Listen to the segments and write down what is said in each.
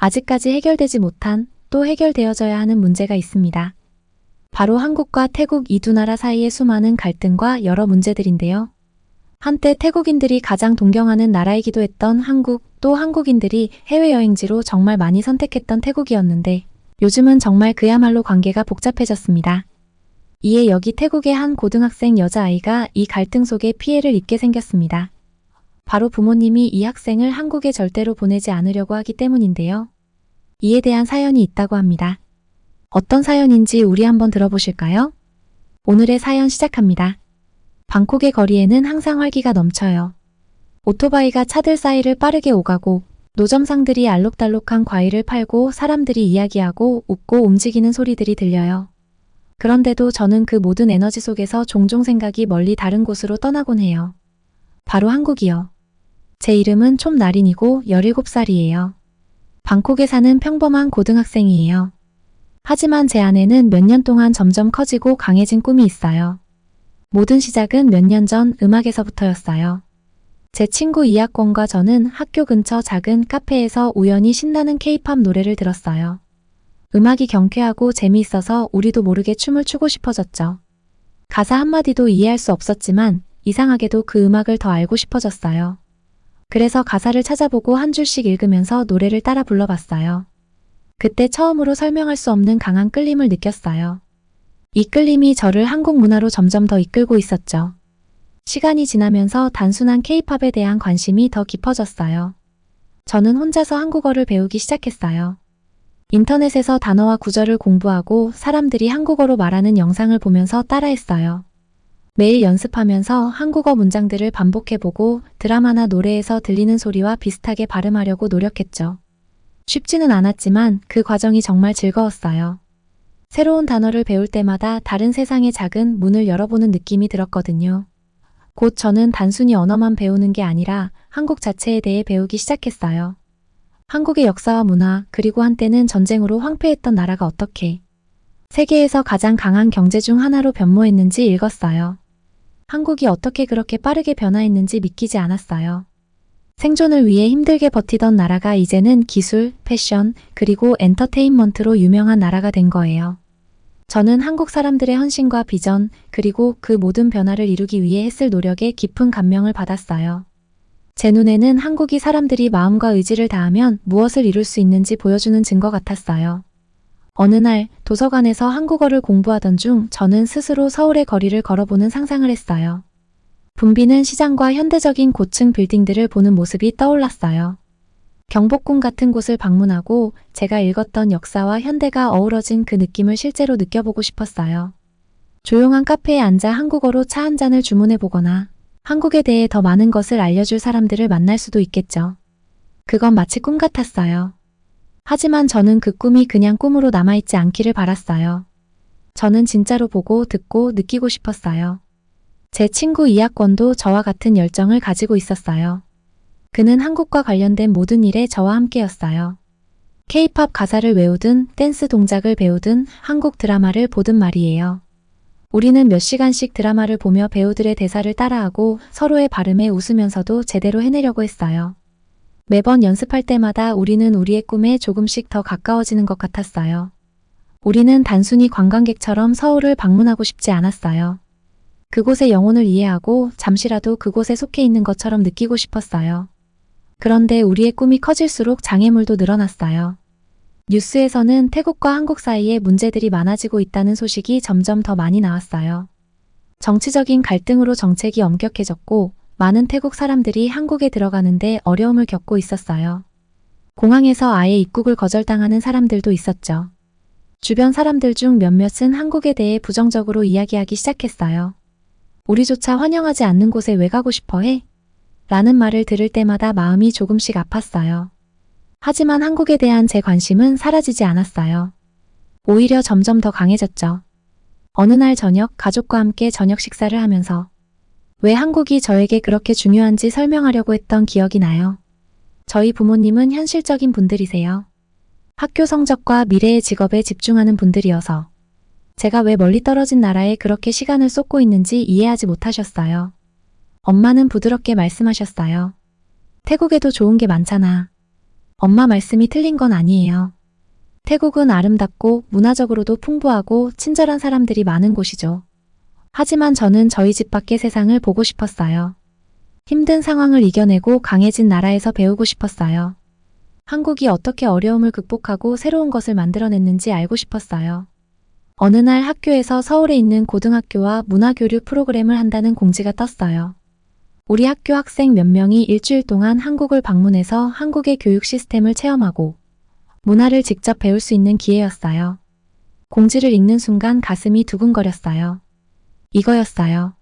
아직까지 해결되지 못한, 또 해결되어져야 하는 문제가 있습니다. 바로 한국과 태국 이 두 나라 사이의 수많은 갈등과 여러 문제들인데요. 한때 태국인들이 가장 동경하는 나라이기도 했던 한국, 또 한국인들이 해외여행지로 정말 많이 선택했던 태국이었는데 요즘은 정말 그야말로 관계가 복잡해졌습니다. 이에 여기 태국의 한 고등학생 여자아이가 이 갈등 속에 피해를 입게 생겼습니다. 바로 부모님이 이 학생을 한국에 절대로 보내지 않으려고 하기 때문인데요. 이에 대한 사연이 있다고 합니다. 어떤 사연인지 우리 한번 들어보실까요? 오늘의 사연 시작합니다. 방콕의 거리에는 항상 활기가 넘쳐요. 오토바이가 차들 사이를 빠르게 오가고 노점상들이 알록달록한 과일을 팔고 사람들이 이야기하고 웃고 움직이는 소리들이 들려요. 그런데도 저는 그 모든 에너지 속에서 종종 생각이 멀리 다른 곳으로 떠나곤 해요. 바로 한국이요. 제 이름은 촘나린이고 17살이에요. 방콕에 사는 평범한 고등학생이에요. 하지만 제 안에는 몇 년 동안 점점 커지고 강해진 꿈이 있어요. 모든 시작은 몇 년 전 음악에서부터였어요. 제 친구 이학권과 저는 학교 근처 작은 카페에서 우연히 신나는 K-팝 노래를 들었어요. 음악이 경쾌하고 재미있어서 우리도 모르게 춤을 추고 싶어졌죠. 가사 한마디도 이해할 수 없었지만 이상하게도 그 음악을 더 알고 싶어졌어요. 그래서 가사를 찾아보고 한 줄씩 읽으면서 노래를 따라 불러봤어요. 그때 처음으로 설명할 수 없는 강한 끌림을 느꼈어요. 이 끌림이 저를 한국 문화로 점점 더 이끌고 있었죠. 시간이 지나면서 단순한 K-팝에 대한 관심이 더 깊어졌어요. 저는 혼자서 한국어를 배우기 시작했어요. 인터넷에서 단어와 구절을 공부하고 사람들이 한국어로 말하는 영상을 보면서 따라했어요. 매일 연습하면서 한국어 문장들을 반복해보고 드라마나 노래에서 들리는 소리와 비슷하게 발음하려고 노력했죠. 쉽지는 않았지만 그 과정이 정말 즐거웠어요. 새로운 단어를 배울 때마다 다른 세상의 작은 문을 열어보는 느낌이 들었거든요. 곧 저는 단순히 언어만 배우는 게 아니라 한국 자체에 대해 배우기 시작했어요. 한국의 역사와 문화, 그리고 한때는 전쟁으로 황폐했던 나라가 어떻게 세계에서 가장 강한 경제 중 하나로 변모했는지 읽었어요. 한국이 어떻게 그렇게 빠르게 변화했는지 믿기지 않았어요. 생존을 위해 힘들게 버티던 나라가 이제는 기술, 패션, 그리고 엔터테인먼트로 유명한 나라가 된 거예요. 저는 한국 사람들의 헌신과 비전, 그리고 그 모든 변화를 이루기 위해 했을 노력에 깊은 감명을 받았어요. 제 눈에는 한국이 사람들이 마음과 의지를 다하면 무엇을 이룰 수 있는지 보여주는 증거 같았어요. 어느 날 도서관에서 한국어를 공부하던 중 저는 스스로 서울의 거리를 걸어보는 상상을 했어요. 붐비는 시장과 현대적인 고층 빌딩들을 보는 모습이 떠올랐어요. 경복궁 같은 곳을 방문하고 제가 읽었던 역사와 현대가 어우러진 그 느낌을 실제로 느껴보고 싶었어요. 조용한 카페에 앉아 한국어로 차 한 잔을 주문해보거나 한국에 대해 더 많은 것을 알려줄 사람들을 만날 수도 있겠죠. 그건 마치 꿈 같았어요. 하지만 저는 그 꿈이 그냥 꿈으로 남아있지 않기를 바랐어요. 저는 진짜로 보고 듣고 느끼고 싶었어요. 제 친구 이학권도 저와 같은 열정을 가지고 있었어요. 그는 한국과 관련된 모든 일에 저와 함께였어요. K-팝 가사를 외우든 댄스 동작을 배우든 한국 드라마를 보든 말이에요. 우리는 몇 시간씩 드라마를 보며 배우들의 대사를 따라하고 서로의 발음에 웃으면서도 제대로 해내려고 했어요. 매번 연습할 때마다 우리는 우리의 꿈에 조금씩 더 가까워지는 것 같았어요. 우리는 단순히 관광객처럼 서울을 방문하고 싶지 않았어요. 그곳의 영혼을 이해하고 잠시라도 그곳에 속해 있는 것처럼 느끼고 싶었어요. 그런데 우리의 꿈이 커질수록 장애물도 늘어났어요. 뉴스에서는 태국과 한국 사이에 문제들이 많아지고 있다는 소식이 점점 더 많이 나왔어요. 정치적인 갈등으로 정책이 엄격해졌고 많은 태국 사람들이 한국에 들어가는데 어려움을 겪고 있었어요. 공항에서 아예 입국을 거절당하는 사람들도 있었죠. 주변 사람들 중 몇몇은 한국에 대해 부정적으로 이야기하기 시작했어요. 우리조차 환영하지 않는 곳에 왜 가고 싶어 해? 라는 말을 들을 때마다 마음이 조금씩 아팠어요. 하지만 한국에 대한 제 관심은 사라지지 않았어요. 오히려 점점 더 강해졌죠. 어느 날 저녁 가족과 함께 저녁 식사를 하면서 왜 한국이 저에게 그렇게 중요한지 설명하려고 했던 기억이 나요. 저희 부모님은 현실적인 분들이세요. 학교 성적과 미래의 직업에 집중하는 분들이어서 제가 왜 멀리 떨어진 나라에 그렇게 시간을 쏟고 있는지 이해하지 못하셨어요. 엄마는 부드럽게 말씀하셨어요. 태국에도 좋은 게 많잖아. 엄마 말씀이 틀린 건 아니에요. 태국은 아름답고 문화적으로도 풍부하고 친절한 사람들이 많은 곳이죠. 하지만 저는 저희 집 밖의 세상을 보고 싶었어요. 힘든 상황을 이겨내고 강해진 나라에서 배우고 싶었어요. 한국이 어떻게 어려움을 극복하고 새로운 것을 만들어냈는지 알고 싶었어요. 어느 날 학교에서 서울에 있는 고등학교와 문화교류 프로그램을 한다는 공지가 떴어요. 우리 학교 학생 몇 명이 일주일 동안 한국을 방문해서 한국의 교육 시스템을 체험하고 문화를 직접 배울 수 있는 기회였어요. 공지를 읽는 순간 가슴이 두근거렸어요. 이거였어요.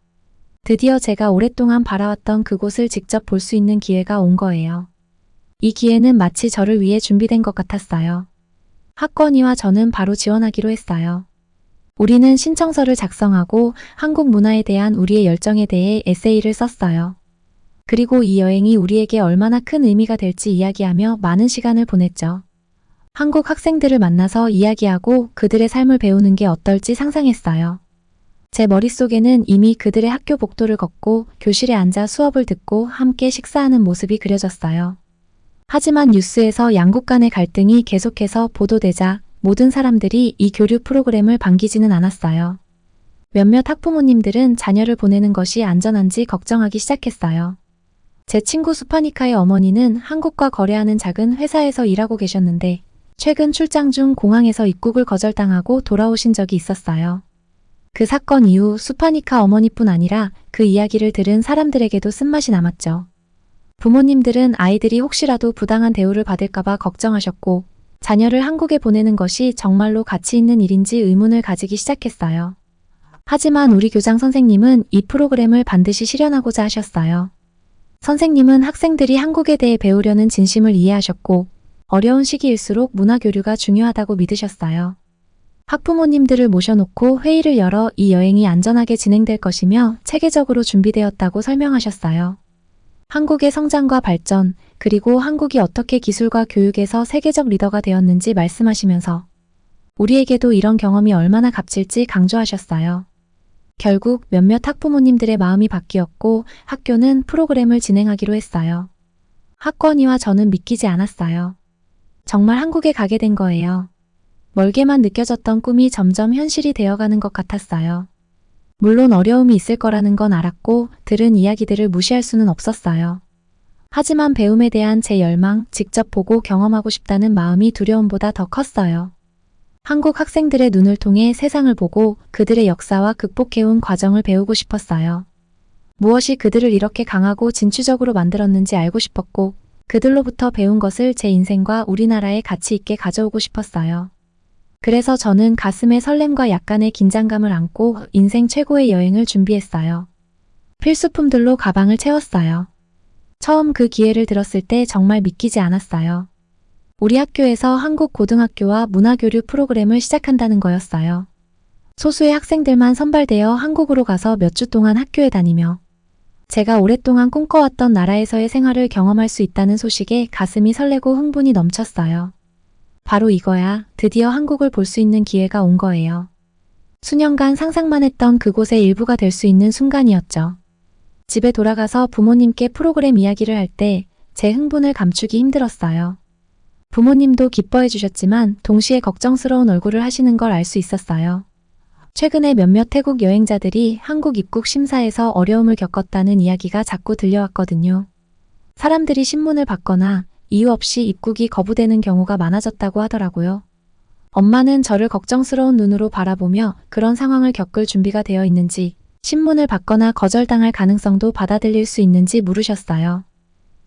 드디어 제가 오랫동안 바라왔던 그곳을 직접 볼 수 있는 기회가 온 거예요. 이 기회는 마치 저를 위해 준비된 것 같았어요. 학권이와 저는 바로 지원하기로 했어요. 우리는 신청서를 작성하고 한국 문화에 대한 우리의 열정에 대해 에세이를 썼어요. 그리고 이 여행이 우리에게 얼마나 큰 의미가 될지 이야기하며 많은 시간을 보냈죠. 한국 학생들을 만나서 이야기하고 그들의 삶을 배우는 게 어떨지 상상했어요. 제 머릿속에는 이미 그들의 학교 복도를 걷고 교실에 앉아 수업을 듣고 함께 식사하는 모습이 그려졌어요. 하지만 뉴스에서 양국 간의 갈등이 계속해서 보도되자 모든 사람들이 이 교류 프로그램을 반기지는 않았어요. 몇몇 학부모님들은 자녀를 보내는 것이 안전한지 걱정하기 시작했어요. 제 친구 수파니카의 어머니는 한국과 거래하는 작은 회사에서 일하고 계셨는데 최근 출장 중 공항에서 입국을 거절당하고 돌아오신 적이 있었어요. 그 사건 이후 수파니카 어머니뿐 아니라 그 이야기를 들은 사람들에게도 쓴맛이 남았죠. 부모님들은 아이들이 혹시라도 부당한 대우를 받을까봐 걱정하셨고 자녀를 한국에 보내는 것이 정말로 가치 있는 일인지 의문을 가지기 시작했어요. 하지만 우리 교장 선생님은 이 프로그램을 반드시 실현하고자 하셨어요. 선생님은 학생들이 한국에 대해 배우려는 진심을 이해하셨고 어려운 시기일수록 문화교류가 중요하다고 믿으셨어요. 학부모님들을 모셔놓고 회의를 열어 이 여행이 안전하게 진행될 것이며 체계적으로 준비되었다고 설명하셨어요. 한국의 성장과 발전, 그리고 한국이 어떻게 기술과 교육에서 세계적 리더가 되었는지 말씀하시면서 우리에게도 이런 경험이 얼마나 값질지 강조하셨어요. 결국 몇몇 학부모님들의 마음이 바뀌었고 학교는 프로그램을 진행하기로 했어요. 학권이와 저는 믿기지 않았어요. 정말 한국에 가게 된 거예요. 멀게만 느껴졌던 꿈이 점점 현실이 되어가는 것 같았어요. 물론 어려움이 있을 거라는 건 알았고 들은 이야기들을 무시할 수는 없었어요. 하지만 배움에 대한 제 열망, 직접 보고 경험하고 싶다는 마음이 두려움보다 더 컸어요. 한국 학생들의 눈을 통해 세상을 보고 그들의 역사와 극복해온 과정을 배우고 싶었어요. 무엇이 그들을 이렇게 강하고 진취적으로 만들었는지 알고 싶었고 그들로부터 배운 것을 제 인생과 우리나라에 가치 있게 가져오고 싶었어요. 그래서 저는 가슴에 설렘과 약간의 긴장감을 안고 인생 최고의 여행을 준비했어요. 필수품들로 가방을 채웠어요. 처음 그 기회를 들었을 때 정말 믿기지 않았어요. 우리 학교에서 한국 고등학교와 문화교류 프로그램을 시작한다는 거였어요. 소수의 학생들만 선발되어 한국으로 가서 몇 주 동안 학교에 다니며 제가 오랫동안 꿈꿔왔던 나라에서의 생활을 경험할 수 있다는 소식에 가슴이 설레고 흥분이 넘쳤어요. 바로 이거야. 드디어 한국을 볼 수 있는 기회가 온 거예요. 수년간 상상만 했던 그곳의 일부가 될 수 있는 순간이었죠. 집에 돌아가서 부모님께 프로그램 이야기를 할 때 제 흥분을 감추기 힘들었어요. 부모님도 기뻐해 주셨지만 동시에 걱정스러운 얼굴을 하시는 걸 알 수 있었어요. 최근에 몇몇 태국 여행자들이 한국 입국 심사에서 어려움을 겪었다는 이야기가 자꾸 들려왔거든요. 사람들이 신문을 받거나 이유 없이 입국이 거부되는 경우가 많아졌다고 하더라고요. 엄마는 저를 걱정스러운 눈으로 바라보며 그런 상황을 겪을 준비가 되어 있는지, 신문을 받거나 거절당할 가능성도 받아들일 수 있는지 물으셨어요.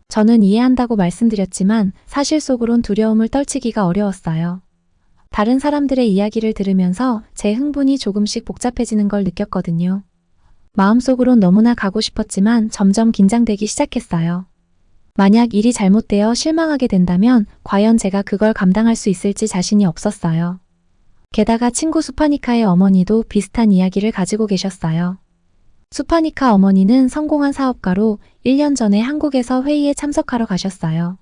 저는 이해한다고 말씀드렸지만 사실 속으론 두려움을 떨치기가 어려웠어요. 다른 사람들의 이야기를 들으면서 제 흥분이 조금씩 복잡해지는 걸 느꼈거든요. 마음속으론 너무나 가고 싶었지만 점점 긴장되기 시작했어요. 만약 일이 잘못되어 실망하게 된다면 과연 제가 그걸 감당할 수 있을지 자신이 없었어요. 게다가 친구 수파니카의 어머니도 비슷한 이야기를 가지고 계셨어요. 수파니카 어머니는 성공한 사업가로 1년 전에 한국에서 회의에 참석하러 가셨어요.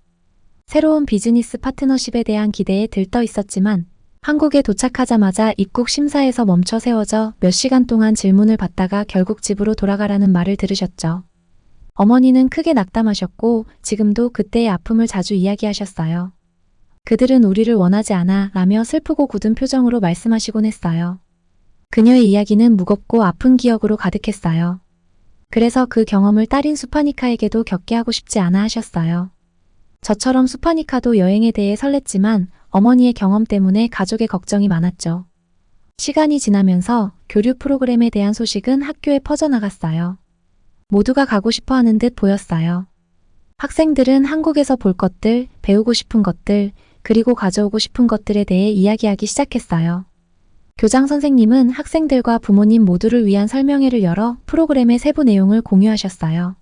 새로운 비즈니스 파트너십에 대한 기대에 들떠 있었지만 한국에 도착하자마자 입국 심사에서 멈춰 세워져 몇 시간 동안 질문을 받다가 결국 집으로 돌아가라는 말을 들으셨죠. 어머니는 크게 낙담하셨고 지금도 그때의 아픔을 자주 이야기하셨어요. 그들은 우리를 원하지 않아 라며 슬프고 굳은 표정으로 말씀하시곤 했어요. 그녀의 이야기는 무겁고 아픈 기억으로 가득했어요. 그래서 그 경험을 딸인 수파니카에게도 겪게 하고 싶지 않아 하셨어요. 저처럼 수파니카도 여행에 대해 설렜지만 어머니의 경험 때문에 가족의 걱정이 많았죠. 시간이 지나면서 교류 프로그램에 대한 소식은 학교에 퍼져나갔어요. 모두가 가고 싶어 하는 듯 보였어요. 학생들은 한국에서 볼 것들, 배우고 싶은 것들, 그리고 가져오고 싶은 것들에 대해 이야기하기 시작했어요. 교장 선생님은 학생들과 부모님 모두를 위한 설명회를 열어 프로그램의 세부 내용을 공유하셨어요.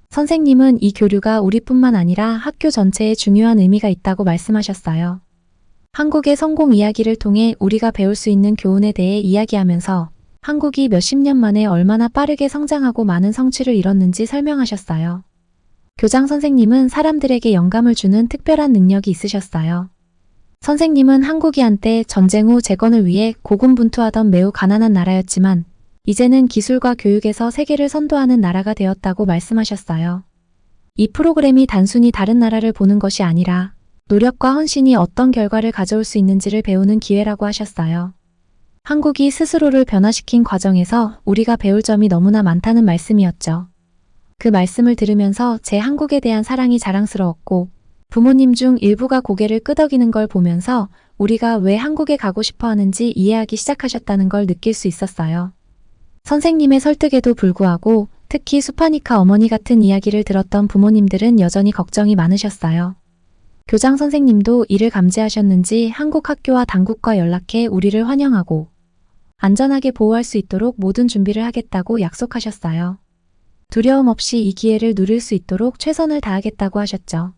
선생님은 이 교류가 우리뿐만 아니라 학교 전체에 중요한 의미가 있다고 말씀하셨어요. 한국의 성공 이야기를 통해 우리가 배울 수 있는 교훈에 대해 이야기하면서 한국이 몇십 년 만에 얼마나 빠르게 성장하고 많은 성취를 이뤘는지 설명하셨어요. 교장 선생님은 사람들에게 영감을 주는 특별한 능력이 있으셨어요. 선생님은 한국이 한때 전쟁 후 재건을 위해 고군분투하던 매우 가난한 나라였지만 이제는 기술과 교육에서 세계를 선도하는 나라가 되었다고 말씀하셨어요. 이 프로그램이 단순히 다른 나라를 보는 것이 아니라 노력과 헌신이 어떤 결과를 가져올 수 있는지를 배우는 기회라고 하셨어요. 한국이 스스로를 변화시킨 과정에서 우리가 배울 점이 너무나 많다는 말씀이었죠. 그 말씀을 들으면서 제 한국에 대한 사랑이 자랑스러웠고 부모님 중 일부가 고개를 끄덕이는 걸 보면서 우리가 왜 한국에 가고 싶어 하는지 이해하기 시작하셨다는 걸 느낄 수 있었어요. 선생님의 설득에도 불구하고 특히 수파니카 어머니 같은 이야기를 들었던 부모님들은 여전히 걱정이 많으셨어요. 교장 선생님도 이를 감지하셨는지 한국 학교와 당국과 연락해 우리를 환영하고 안전하게 보호할 수 있도록 모든 준비를 하겠다고 약속하셨어요. 두려움 없이 이 기회를 누릴 수 있도록 최선을 다하겠다고 하셨죠.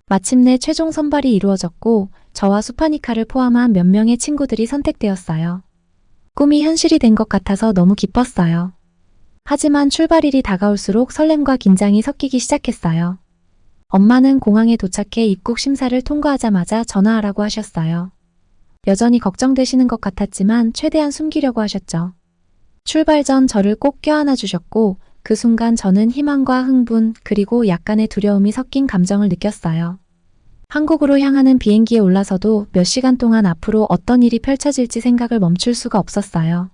마침내 최종 선발이 이루어졌고 저와 수파니카를 포함한 몇 명의 친구들이 선택되었어요. 꿈이 현실이 된 것 같아서 너무 기뻤어요. 하지만 출발일이 다가올수록 설렘과 긴장이 섞이기 시작했어요. 엄마는 공항에 도착해 입국 심사를 통과하자마자 전화하라고 하셨어요. 여전히 걱정되시는 것 같았지만 최대한 숨기려고 하셨죠. 출발 전 저를 꼭 껴안아 주셨고 그 순간 저는 희망과 흥분 그리고 약간의 두려움이 섞인 감정을 느꼈어요. 한국으로 향하는 비행기에 올라서도 몇 시간 동안 앞으로 어떤 일이 펼쳐질지 생각을 멈출 수가 없었어요.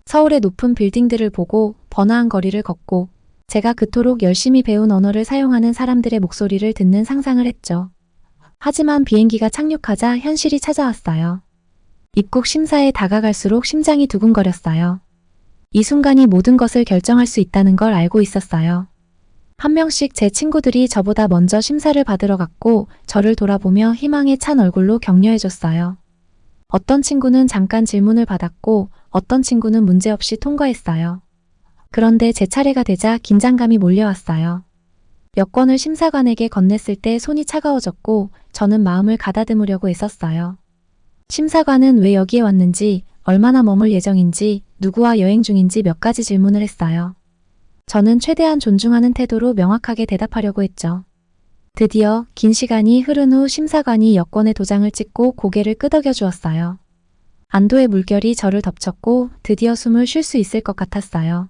서울의 높은 빌딩들을 보고 번화한 거리를 걷고 제가 그토록 열심히 배운 언어를 사용하는 사람들의 목소리를 듣는 상상을 했죠. 하지만 비행기가 착륙하자 현실이 찾아왔어요. 입국 심사에 다가갈수록 심장이 두근거렸어요. 이 순간이 모든 것을 결정할 수 있다는 걸 알고 있었어요. 한 명씩 제 친구들이 저보다 먼저 심사를 받으러 갔고 저를 돌아보며 희망에 찬 얼굴로 격려해줬어요. 어떤 친구는 잠깐 질문을 받았고 어떤 친구는 문제없이 통과했어요. 그런데 제 차례가 되자 긴장감이 몰려왔어요. 여권을 심사관에게 건넸을 때 손이 차가워졌고 저는 마음을 가다듬으려고 애썼어요. 심사관은 왜 여기에 왔는지, 얼마나 머물 예정인지, 누구와 여행 중인지 몇 가지 질문을 했어요. 저는 최대한 존중하는 태도로 명확하게 대답하려고 했죠. 드디어 긴 시간이 흐른 후 심사관이 여권에 도장을 찍고 고개를 끄덕여 주었어요. 안도의 물결이 저를 덮쳤고 드디어 숨을 쉴 수 있을 것 같았어요.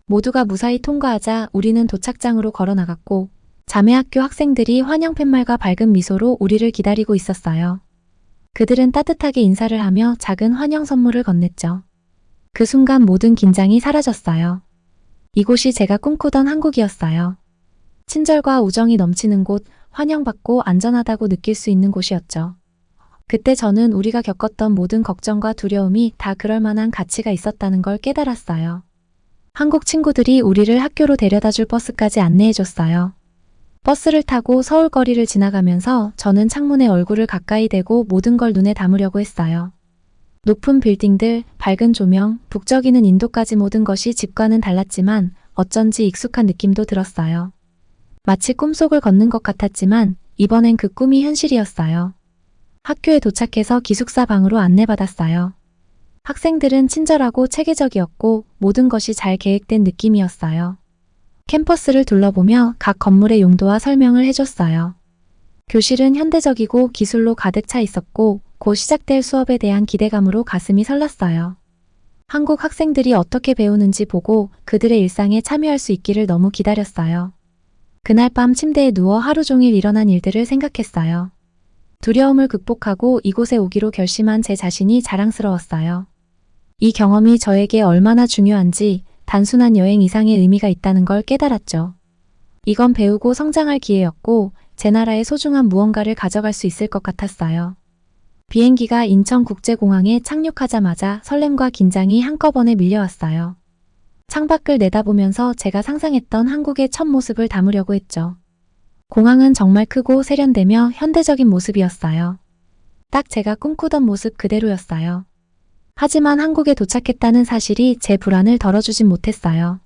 모두가 무사히 통과하자 우리는 도착장으로 걸어 나갔고 자매학교 학생들이 환영 팻말과 밝은 미소로 우리를 기다리고 있었어요. 그들은 따뜻하게 인사를 하며 작은 환영 선물을 건넸죠. 그 순간 모든 긴장이 사라졌어요. 이곳이 제가 꿈꾸던 한국이었어요. 친절과 우정이 넘치는 곳, 환영받고 안전하다고 느낄 수 있는 곳이었죠. 그때 저는 우리가 겪었던 모든 걱정과 두려움이 다 그럴 만한 가치가 있었다는 걸 깨달았어요. 한국 친구들이 우리를 학교로 데려다줄 버스까지 안내해줬어요. 버스를 타고 서울 거리를 지나가면서 저는 창문에 얼굴을 가까이 대고 모든 걸 눈에 담으려고 했어요. 높은 빌딩들, 밝은 조명, 북적이는 인도까지 모든 것이 집과는 달랐지만 어쩐지 익숙한 느낌도 들었어요. 마치 꿈속을 걷는 것 같았지만 이번엔 그 꿈이 현실이었어요. 학교에 도착해서 기숙사 방으로 안내받았어요. 학생들은 친절하고 체계적이었고 모든 것이 잘 계획된 느낌이었어요. 캠퍼스를 둘러보며 각 건물의 용도와 설명을 해줬어요. 교실은 현대적이고 기술로 가득 차 있었고 곧 시작될 수업에 대한 기대감으로 가슴이 설렜어요. 한국 학생들이 어떻게 배우는지 보고 그들의 일상에 참여할 수 있기를 너무 기다렸어요. 그날 밤 침대에 누워 하루 종일 일어난 일들을 생각했어요. 두려움을 극복하고 이곳에 오기로 결심한 제 자신이 자랑스러웠어요. 이 경험이 저에게 얼마나 중요한지 단순한 여행 이상의 의미가 있다는 걸 깨달았죠. 이건 배우고 성장할 기회였고 제 나라의 소중한 무언가를 가져갈 수 있을 것 같았어요. 비행기가 인천국제공항에 착륙하자마자 설렘과 긴장이 한꺼번에 밀려왔어요. 창밖을 내다보면서 제가 상상했던 한국의 첫 모습을 담으려고 했죠. 공항은 정말 크고 세련되며 현대적인 모습이었어요. 딱 제가 꿈꾸던 모습 그대로였어요. 하지만 한국에 도착했다는 사실이 제 불안을 덜어주진 못했어요.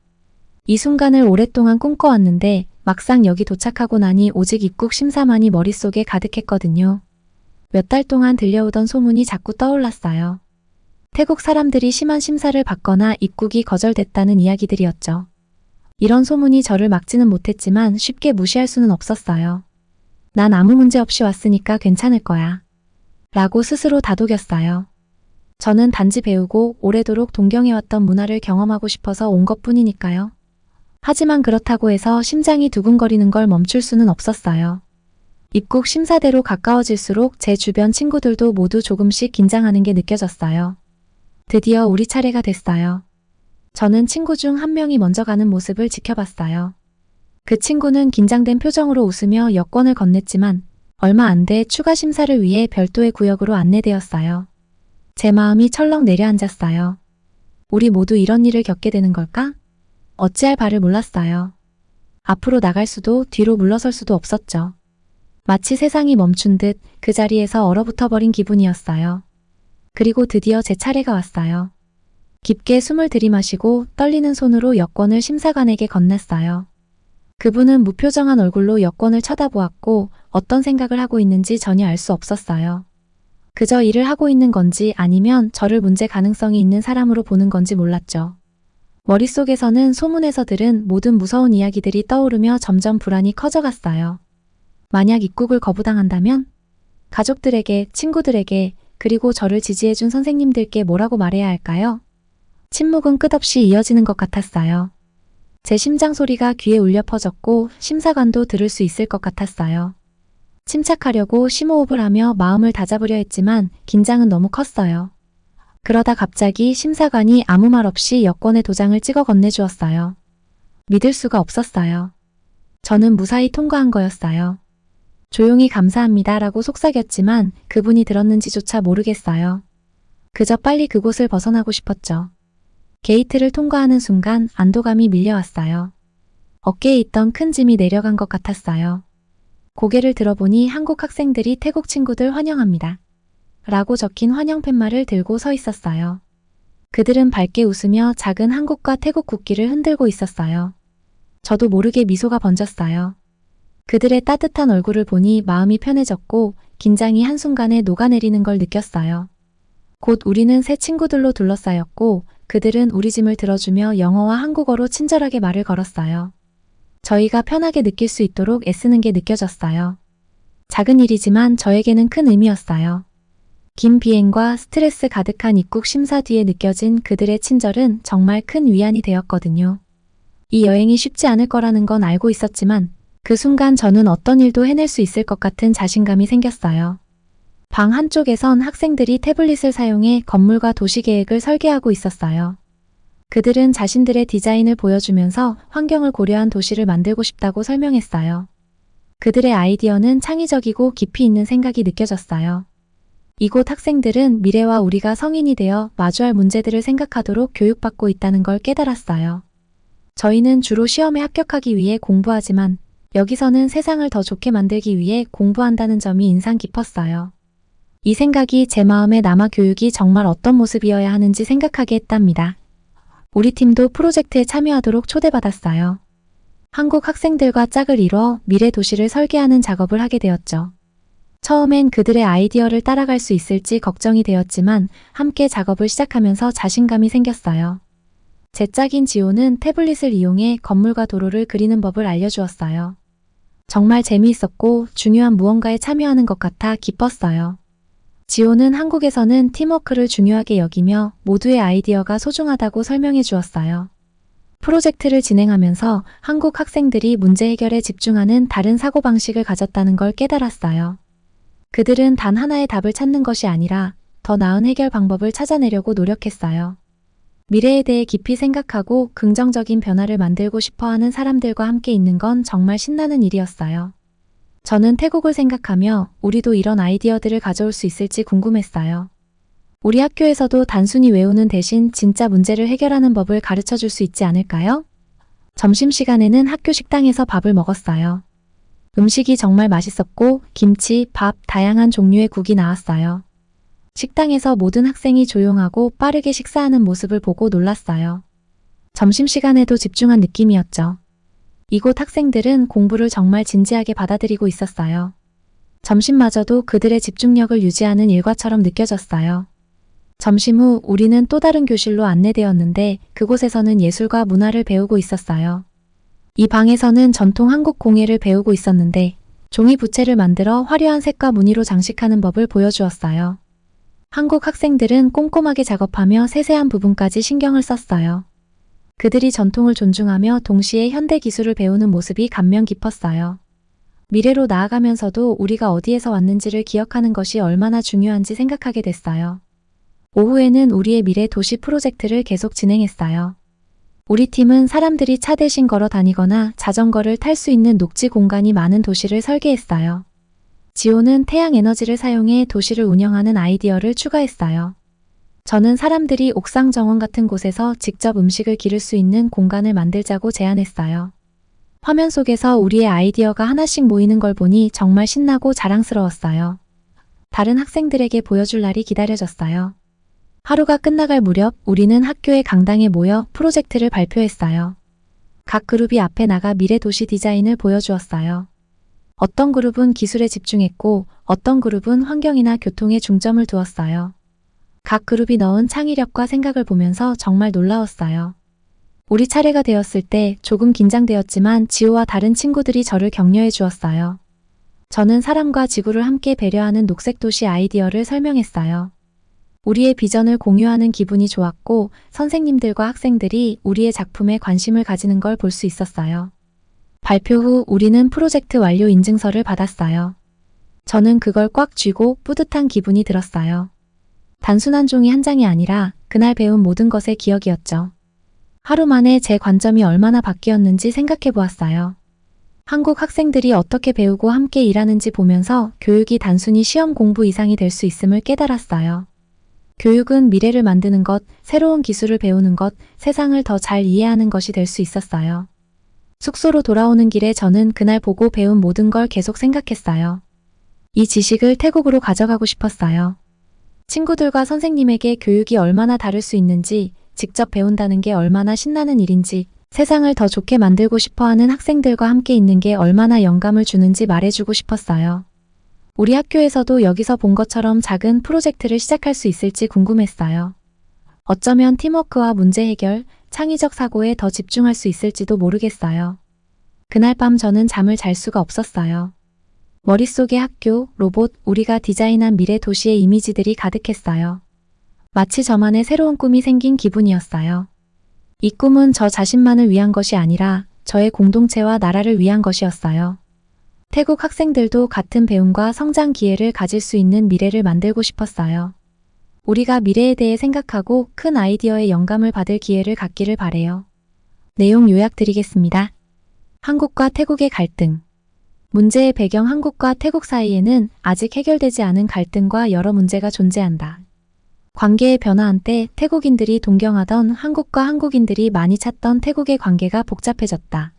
이 순간을 오랫동안 꿈꿔왔는데 막상 여기 도착하고 나니 오직 입국 심사만이 머릿속에 가득했거든요. 몇 달 동안 들려오던 소문이 자꾸 떠올랐어요. 태국 사람들이 심한 심사를 받거나 입국이 거절됐다는 이야기들이었죠. 이런 소문이 저를 막지는 못했지만 쉽게 무시할 수는 없었어요. 난 아무 문제 없이 왔으니까 괜찮을 거야. 라고 스스로 다독였어요. 저는 단지 배우고 오래도록 동경해왔던 문화를 경험하고 싶어서 온 것뿐이니까요. 하지만 그렇다고 해서 심장이 두근거리는 걸 멈출 수는 없었어요. 입국 심사대로 가까워질수록 제 주변 친구들도 모두 조금씩 긴장하는 게 느껴졌어요. 드디어 우리 차례가 됐어요. 저는 친구 중 한 명이 먼저 가는 모습을 지켜봤어요. 그 친구는 긴장된 표정으로 웃으며 여권을 건넸지만 얼마 안 돼 추가 심사를 위해 별도의 구역으로 안내되었어요. 제 마음이 철렁 내려앉았어요. 우리 모두 이런 일을 겪게 되는 걸까? 어찌할 바를 몰랐어요. 앞으로 나갈 수도 뒤로 물러설 수도 없었죠. 마치 세상이 멈춘 듯 그 자리에서 얼어붙어버린 기분이었어요. 그리고 드디어 제 차례가 왔어요. 깊게 숨을 들이마시고 떨리는 손으로 여권을 심사관에게 건넸어요. 그분은 무표정한 얼굴로 여권을 쳐다보았고 어떤 생각을 하고 있는지 전혀 알 수 없었어요. 그저 일을 하고 있는 건지 아니면 저를 문제 가능성이 있는 사람으로 보는 건지 몰랐죠. 머릿속에서는 소문에서 들은 모든 무서운 이야기들이 떠오르며 점점 불안이 커져갔어요. 만약 입국을 거부당한다면? 가족들에게, 친구들에게, 그리고 저를 지지해준 선생님들께 뭐라고 말해야 할까요? 침묵은 끝없이 이어지는 것 같았어요. 제 심장 소리가 귀에 울려 퍼졌고 심사관도 들을 수 있을 것 같았어요. 침착하려고 심호흡을 하며 마음을 다잡으려 했지만 긴장은 너무 컸어요. 그러다 갑자기 심사관이 아무 말 없이 여권의 도장을 찍어 건네주었어요. 믿을 수가 없었어요. 저는 무사히 통과한 거였어요. 조용히 감사합니다라고 속삭였지만 그분이 들었는지조차 모르겠어요. 그저 빨리 그곳을 벗어나고 싶었죠. 게이트를 통과하는 순간 안도감이 밀려왔어요. 어깨에 있던 큰 짐이 내려간 것 같았어요. 고개를 들어보니 한국 학생들이 태국 친구들 환영합니다. 라고 적힌 환영 팻말을 들고 서 있었어요. 그들은 밝게 웃으며 작은 한국과 태국 국기를 흔들고 있었어요. 저도 모르게 미소가 번졌어요. 그들의 따뜻한 얼굴을 보니 마음이 편해졌고 긴장이 한순간에 녹아내리는 걸 느꼈어요. 곧 우리는 새 친구들로 둘러싸였고 그들은 우리 짐을 들어주며 영어와 한국어로 친절하게 말을 걸었어요. 저희가 편하게 느낄 수 있도록 애쓰는 게 느껴졌어요. 작은 일이지만 저에게는 큰 의미였어요. 긴 비행과 스트레스 가득한 입국 심사 뒤에 느껴진 그들의 친절은 정말 큰 위안이 되었거든요. 이 여행이 쉽지 않을 거라는 건 알고 있었지만 그 순간 저는 어떤 일도 해낼 수 있을 것 같은 자신감이 생겼어요. 방 한쪽에선 학생들이 태블릿을 사용해 건물과 도시 계획을 설계하고 있었어요. 그들은 자신들의 디자인을 보여주면서 환경을 고려한 도시를 만들고 싶다고 설명했어요. 그들의 아이디어는 창의적이고 깊이 있는 생각이 느껴졌어요. 이곳 학생들은 미래와 우리가 성인이 되어 마주할 문제들을 생각하도록 교육받고 있다는 걸 깨달았어요. 저희는 주로 시험에 합격하기 위해 공부하지만 여기서는 세상을 더 좋게 만들기 위해 공부한다는 점이 인상 깊었어요. 이 생각이 제 마음에 남아 교육이 정말 어떤 모습이어야 하는지 생각하게 했답니다. 우리 팀도 프로젝트에 참여하도록 초대받았어요. 한국 학생들과 짝을 이뤄 미래 도시를 설계하는 작업을 하게 되었죠. 처음엔 그들의 아이디어를 따라갈 수 있을지 걱정이 되었지만 함께 작업을 시작하면서 자신감이 생겼어요. 제 짝인 지호는 태블릿을 이용해 건물과 도로를 그리는 법을 알려주었어요. 정말 재미있었고 중요한 무언가에 참여하는 것 같아 기뻤어요. 지호는 한국에서는 팀워크를 중요하게 여기며 모두의 아이디어가 소중하다고 설명해 주었어요. 프로젝트를 진행하면서 한국 학생들이 문제 해결에 집중하는 다른 사고방식을 가졌다는 걸 깨달았어요. 그들은 단 하나의 답을 찾는 것이 아니라 더 나은 해결 방법을 찾아내려고 노력했어요. 미래에 대해 깊이 생각하고 긍정적인 변화를 만들고 싶어하는 사람들과 함께 있는 건 정말 신나는 일이었어요. 저는 태국을 생각하며 우리도 이런 아이디어들을 가져올 수 있을지 궁금했어요. 우리 학교에서도 단순히 외우는 대신 진짜 문제를 해결하는 법을 가르쳐 줄 수 있지 않을까요? 점심시간에는 학교 식당에서 밥을 먹었어요. 음식이 정말 맛있었고 김치, 밥, 다양한 종류의 국이 나왔어요. 식당에서 모든 학생이 조용하고 빠르게 식사하는 모습을 보고 놀랐어요. 점심시간에도 집중한 느낌이었죠. 이곳 학생들은 공부를 정말 진지하게 받아들이고 있었어요. 점심마저도 그들의 집중력을 유지하는 일과처럼 느껴졌어요. 점심 후 우리는 또 다른 교실로 안내되었는데 그곳에서는 예술과 문화를 배우고 있었어요. 이 방에서는 전통 한국 공예를 배우고 있었는데 종이 부채를 만들어 화려한 색과 무늬로 장식하는 법을 보여주었어요. 한국 학생들은 꼼꼼하게 작업하며 세세한 부분까지 신경을 썼어요. 그들이 전통을 존중하며 동시에 현대 기술을 배우는 모습이 감명 깊었어요. 미래로 나아가면서도 우리가 어디에서 왔는지를 기억하는 것이 얼마나 중요한지 생각하게 됐어요. 오후에는 우리의 미래 도시 프로젝트를 계속 진행했어요. 우리 팀은 사람들이 차 대신 걸어 다니거나 자전거를 탈 수 있는 녹지 공간이 많은 도시를 설계했어요. 지오는 태양 에너지를 사용해 도시를 운영하는 아이디어를 추가했어요. 저는 사람들이 옥상 정원 같은 곳에서 직접 음식을 기를 수 있는 공간을 만들자고 제안했어요. 화면 속에서 우리의 아이디어가 하나씩 모이는 걸 보니 정말 신나고 자랑스러웠어요. 다른 학생들에게 보여줄 날이 기다려졌어요. 하루가 끝나갈 무렵 우리는 학교의 강당에 모여 프로젝트를 발표했어요. 각 그룹이 앞에 나가 미래 도시 디자인을 보여주었어요. 어떤 그룹은 기술에 집중했고 어떤 그룹은 환경이나 교통에 중점을 두었어요. 각 그룹이 넣은 창의력과 생각을 보면서 정말 놀라웠어요. 우리 차례가 되었을 때 조금 긴장되었지만 지호와 다른 친구들이 저를 격려해 주었어요. 저는 사람과 지구를 함께 배려하는 녹색 도시 아이디어를 설명했어요. 우리의 비전을 공유하는 기분이 좋았고 선생님들과 학생들이 우리의 작품에 관심을 가지는 걸 볼 수 있었어요. 발표 후 우리는 프로젝트 완료 인증서를 받았어요. 저는 그걸 꽉 쥐고 뿌듯한 기분이 들었어요. 단순한 종이 한 장이 아니라 그날 배운 모든 것의 기억이었죠. 하루 만에 제 관점이 얼마나 바뀌었는지 생각해 보았어요. 한국 학생들이 어떻게 배우고 함께 일하는지 보면서 교육이 단순히 시험 공부 이상이 될 수 있음을 깨달았어요. 교육은 미래를 만드는 것, 새로운 기술을 배우는 것, 세상을 더 잘 이해하는 것이 될 수 있었어요. 숙소로 돌아오는 길에 저는 그날 보고 배운 모든 걸 계속 생각했어요. 이 지식을 태국으로 가져가고 싶었어요. 친구들과 선생님에게 교육이 얼마나 다를 수 있는지, 직접 배운다는 게 얼마나 신나는 일인지, 세상을 더 좋게 만들고 싶어하는 학생들과 함께 있는 게 얼마나 영감을 주는지 말해주고 싶었어요. 우리 학교에서도 여기서 본 것처럼 작은 프로젝트를 시작할 수 있을지 궁금했어요. 어쩌면 팀워크와 문제 해결, 창의적 사고에 더 집중할 수 있을지도 모르겠어요. 그날 밤 저는 잠을 잘 수가 없었어요. 머릿속에 학교, 로봇, 우리가 디자인한 미래 도시의 이미지들이 가득했어요. 마치 저만의 새로운 꿈이 생긴 기분이었어요. 이 꿈은 저 자신만을 위한 것이 아니라 저의 공동체와 나라를 위한 것이었어요. 태국 학생들도 같은 배움과 성장 기회를 가질 수 있는 미래를 만들고 싶었어요. 우리가 미래에 대해 생각하고 큰 아이디어의 영감을 받을 기회를 갖기를 바래요. 내용 요약드리겠습니다. 한국과 태국의 갈등. 문제의 배경 한국과 태국 사이에는 아직 해결되지 않은 갈등과 여러 문제가 존재한다. 관계의 변화한 때 태국인들이 동경하던 한국과 한국인들이 많이 찾던 태국의 관계가 복잡해졌다.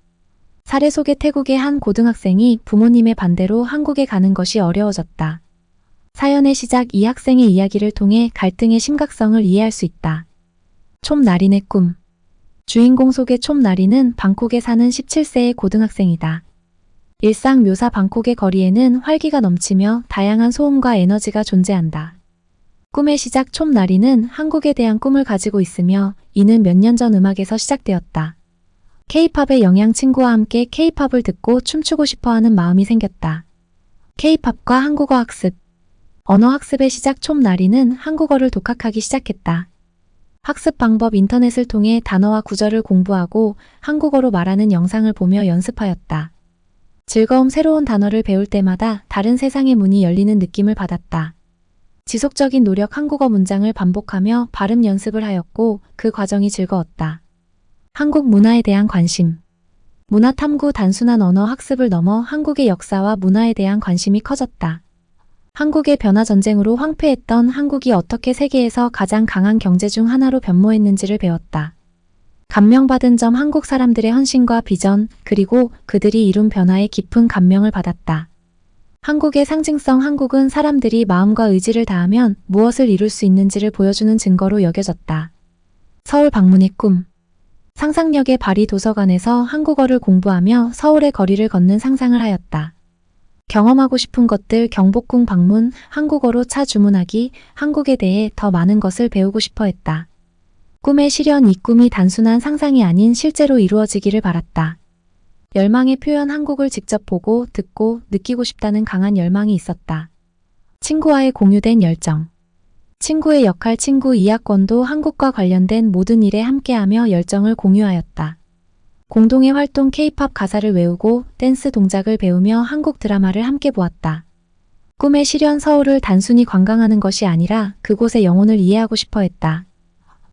사례 속의 태국의 한 고등학생이 부모님의 반대로 한국에 가는 것이 어려워졌다. 사연의 시작 이 학생의 이야기를 통해 갈등의 심각성을 이해할 수 있다. 촘나린의 꿈. 주인공 속의 촘나린은 방콕에 사는 17세의 고등학생이다. 일상 묘사 방콕의 거리에는 활기가 넘치며 다양한 소음과 에너지가 존재한다. 꿈의 시작 촘나린은 한국에 대한 꿈을 가지고 있으며 이는 몇 년 전 음악에서 시작되었다. K-팝의 영향 친구와 함께 K-팝을 듣고 춤추고 싶어하는 마음이 생겼다. K-팝과 한국어 학습. 언어 학습의 시작 촘나린은 한국어를 독학하기 시작했다. 학습 방법 인터넷을 통해 단어와 구절을 공부하고 한국어로 말하는 영상을 보며 연습하였다. 즐거움 새로운 단어를 배울 때마다 다른 세상의 문이 열리는 느낌을 받았다. 지속적인 노력 한국어 문장을 반복하며 발음 연습을 하였고 그 과정이 즐거웠다. 한국 문화에 대한 관심. 문화 탐구 단순한 언어 학습을 넘어 한국의 역사와 문화에 대한 관심이 커졌다. 한국의 변화 전쟁으로 황폐했던 한국이 어떻게 세계에서 가장 강한 경제 중 하나로 변모했는지를 배웠다. 감명받은 점 한국 사람들의 헌신과 비전, 그리고 그들이 이룬 변화에 깊은 감명을 받았다. 한국의 상징성 한국은 사람들이 마음과 의지를 다하면 무엇을 이룰 수 있는지를 보여주는 증거로 여겨졌다. 서울 방문의 꿈. 상상력의 발휘 도서관에서 한국어를 공부하며 서울의 거리를 걷는 상상을 하였다. 경험하고 싶은 것들 경복궁 방문, 한국어로 차 주문하기, 한국에 대해 더 많은 것을 배우고 싶어 했다. 꿈의 실현 이 꿈이 단순한 상상이 아닌 실제로 이루어지기를 바랐다. 열망의 표현 한국을 직접 보고, 듣고, 느끼고 싶다는 강한 열망이 있었다. 친구와의 공유된 열정. 친구의 역할 친구 이학권도 한국과 관련된 모든 일에 함께하며 열정을 공유하였다. 공동의 활동 K-팝 가사를 외우고 댄스 동작을 배우며 한국 드라마를 함께 보았다. 꿈의 실현 서울을 단순히 관광하는 것이 아니라 그곳의 영혼을 이해하고 싶어 했다.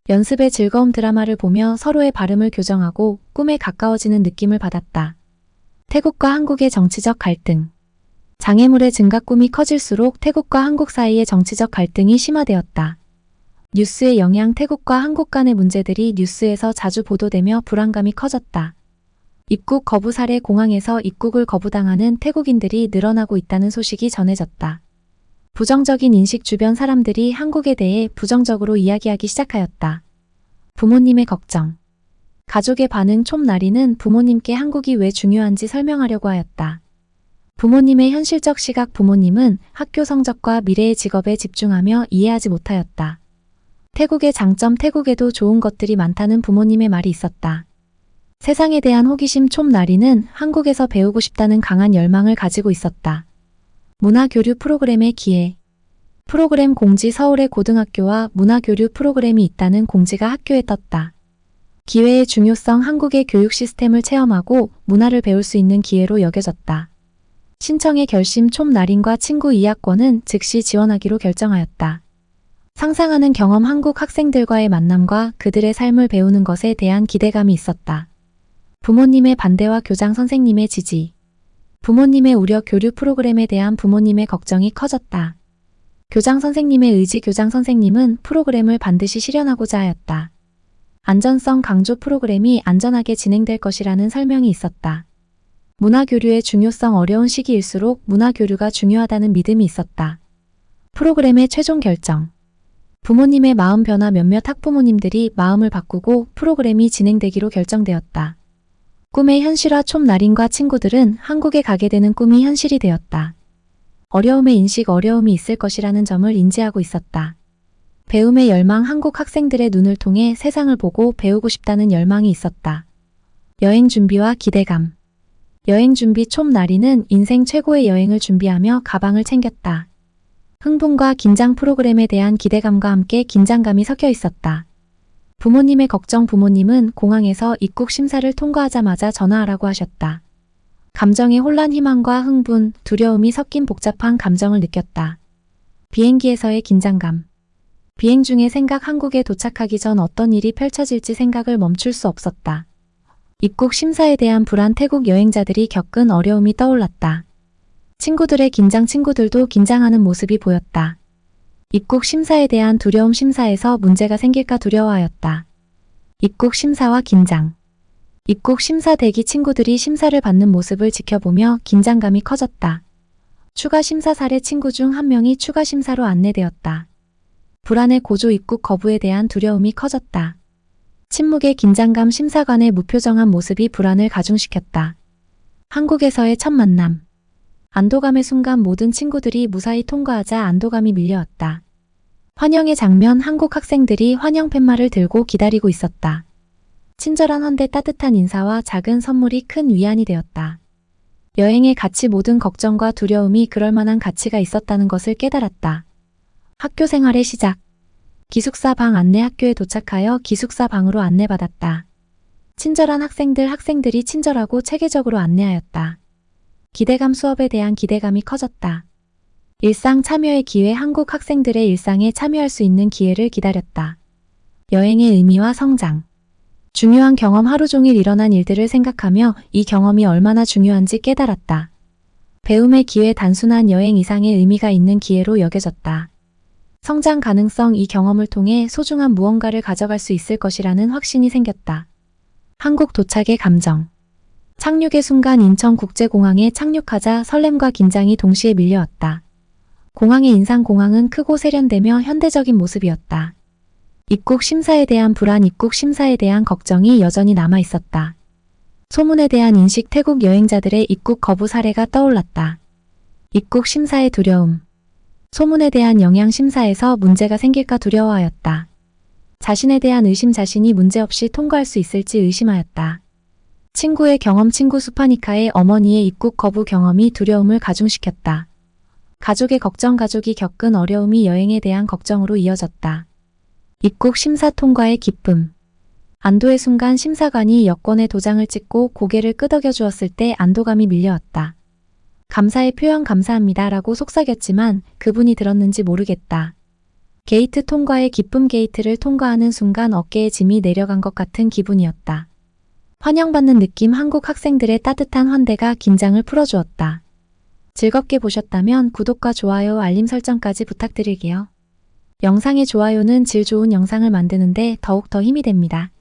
연습의 즐거움 드라마를 보며 서로의 발음을 교정하고 꿈에 가까워지는 느낌을 받았다. 태국과 한국의 정치적 갈등. 장애물의 증가 꿈이 커질수록 태국과 한국 사이의 정치적 갈등이 심화되었다. 뉴스의 영향 태국과 한국 간의 문제들이 뉴스에서 자주 보도되며 불안감이 커졌다. 입국 거부 사례 공항에서 입국을 거부당하는 태국인들이 늘어나고 있다는 소식이 전해졌다. 부정적인 인식 주변 사람들이 한국에 대해 부정적으로 이야기하기 시작하였다. 부모님의 걱정. 가족의 반응 촌나리는 부모님께 한국이 왜 중요한지 설명하려고 하였다. 부모님의 현실적 시각 부모님은 학교 성적과 미래의 직업에 집중하며 이해하지 못하였다. 태국의 장점 태국에도 좋은 것들이 많다는 부모님의 말이 있었다. 세상에 대한 호기심 촌나리는 한국에서 배우고 싶다는 강한 열망을 가지고 있었다. 문화교류 프로그램의 기회. 프로그램 공지 서울의 고등학교와 문화교류 프로그램이 있다는 공지가 학교에 떴다. 기회의 중요성 한국의 교육 시스템을 체험하고 문화를 배울 수 있는 기회로 여겨졌다. 신청의 결심 촌나린과 친구 이학권은 즉시 지원하기로 결정하였다. 상상하는 경험 한국 학생들과의 만남과 그들의 삶을 배우는 것에 대한 기대감이 있었다. 부모님의 반대와 교장 선생님의 지지. 부모님의 우려 교류 프로그램에 대한 부모님의 걱정이 커졌다. 교장 선생님의 의지 교장 선생님은 프로그램을 반드시 실현하고자 하였다. 안전성 강조 프로그램이 안전하게 진행될 것이라는 설명이 있었다. 문화교류의 중요성 어려운 시기일수록 문화교류가 중요하다는 믿음이 있었다. 프로그램의 최종 결정. 부모님의 마음 변화 몇몇 학부모님들이 마음을 바꾸고 프로그램이 진행되기로 결정되었다. 꿈의 현실화 촌나린과 친구들은 한국에 가게 되는 꿈이 현실이 되었다. 어려움의 인식 어려움이 있을 것이라는 점을 인지하고 있었다. 배움의 열망 한국 학생들의 눈을 통해 세상을 보고 배우고 싶다는 열망이 있었다. 여행 준비와 기대감. 여행 준비 촌나리는 인생 최고의 여행을 준비하며 가방을 챙겼다. 흥분과 긴장 프로그램에 대한 기대감과 함께 긴장감이 섞여 있었다. 부모님의 걱정 부모님은 공항에서 입국 심사를 통과하자마자 전화하라고 하셨다. 감정의 혼란 희망과 흥분, 두려움이 섞인 복잡한 감정을 느꼈다. 비행기에서의 긴장감. 비행 중의 생각 한국에 도착하기 전 어떤 일이 펼쳐질지 생각을 멈출 수 없었다. 입국 심사에 대한 불안 태국 여행자들이 겪은 어려움이 떠올랐다. 친구들의 긴장 친구들도 긴장하는 모습이 보였다. 입국 심사에 대한 두려움 심사에서 문제가 생길까 두려워하였다. 입국 심사와 긴장. 입국 심사 대기 친구들이 심사를 받는 모습을 지켜보며 긴장감이 커졌다. 추가 심사 사례 친구 중 한 명이 추가 심사로 안내되었다. 불안의 고조 입국 거부에 대한 두려움이 커졌다. 침묵의 긴장감 심사관의 무표정한 모습이 불안을 가중시켰다. 한국에서의 첫 만남. 안도감의 순간 모든 친구들이 무사히 통과하자 안도감이 밀려왔다. 환영의 장면 한국 학생들이 환영 팻말을 들고 기다리고 있었다. 친절한 헌데 따뜻한 인사와 작은 선물이 큰 위안이 되었다. 여행의 가치 모든 걱정과 두려움이 그럴 만한 가치가 있었다는 것을 깨달았다. 학교 생활의 시작. 기숙사 방 안내 학교에 도착하여 기숙사 방으로 안내받았다. 친절한 학생들이 친절하고 체계적으로 안내하였다. 기대감 수업에 대한 기대감이 커졌다. 일상 참여의 기회 한국 학생들의 일상에 참여할 수 있는 기회를 기다렸다. 여행의 의미와 성장. 중요한 경험 하루 종일 일어난 일들을 생각하며 이 경험이 얼마나 중요한지 깨달았다. 배움의 기회 단순한 여행 이상의 의미가 있는 기회로 여겨졌다. 성장 가능성 이 경험을 통해 소중한 무언가를 가져갈 수 있을 것이라는 확신이 생겼다. 한국 도착의 감정. 착륙의 순간 인천국제공항에 착륙하자 설렘과 긴장이 동시에 밀려왔다. 공항의 인상공항은 크고 세련되며 현대적인 모습이었다. 입국 심사에 대한 불안, 입국 심사에 대한 걱정이 여전히 남아 있었다. 소문에 대한 인식, 태국 여행자들의 입국 거부 사례가 떠올랐다. 입국 심사의 두려움. 소문에 대한 영향 심사에서 문제가 생길까 두려워하였다. 자신에 대한 의심, 자신이 문제없이 통과할 수 있을지 의심하였다. 친구의 경험, 친구 수파니카의 어머니의 입국 거부 경험이 두려움을 가중시켰다. 가족의 걱정, 가족이 겪은 어려움이 여행에 대한 걱정으로 이어졌다. 입국 심사 통과의 기쁨. 안도의 순간 심사관이 여권에 도장을 찍고 고개를 끄덕여 주었을 때 안도감이 밀려왔다. 감사의 표현 감사합니다라고 속삭였지만 그분이 들었는지 모르겠다. 게이트 통과의 기쁨. 게이트를 통과하는 순간 어깨에 짐이 내려간 것 같은 기분이었다. 환영받는 느낌. 한국 학생들의 따뜻한 환대가 긴장을 풀어주었다. 즐겁게 보셨다면 구독과 좋아요, 알림 설정까지 부탁드릴게요. 영상의 좋아요는 질 좋은 영상을 만드는데 더욱 더 힘이 됩니다.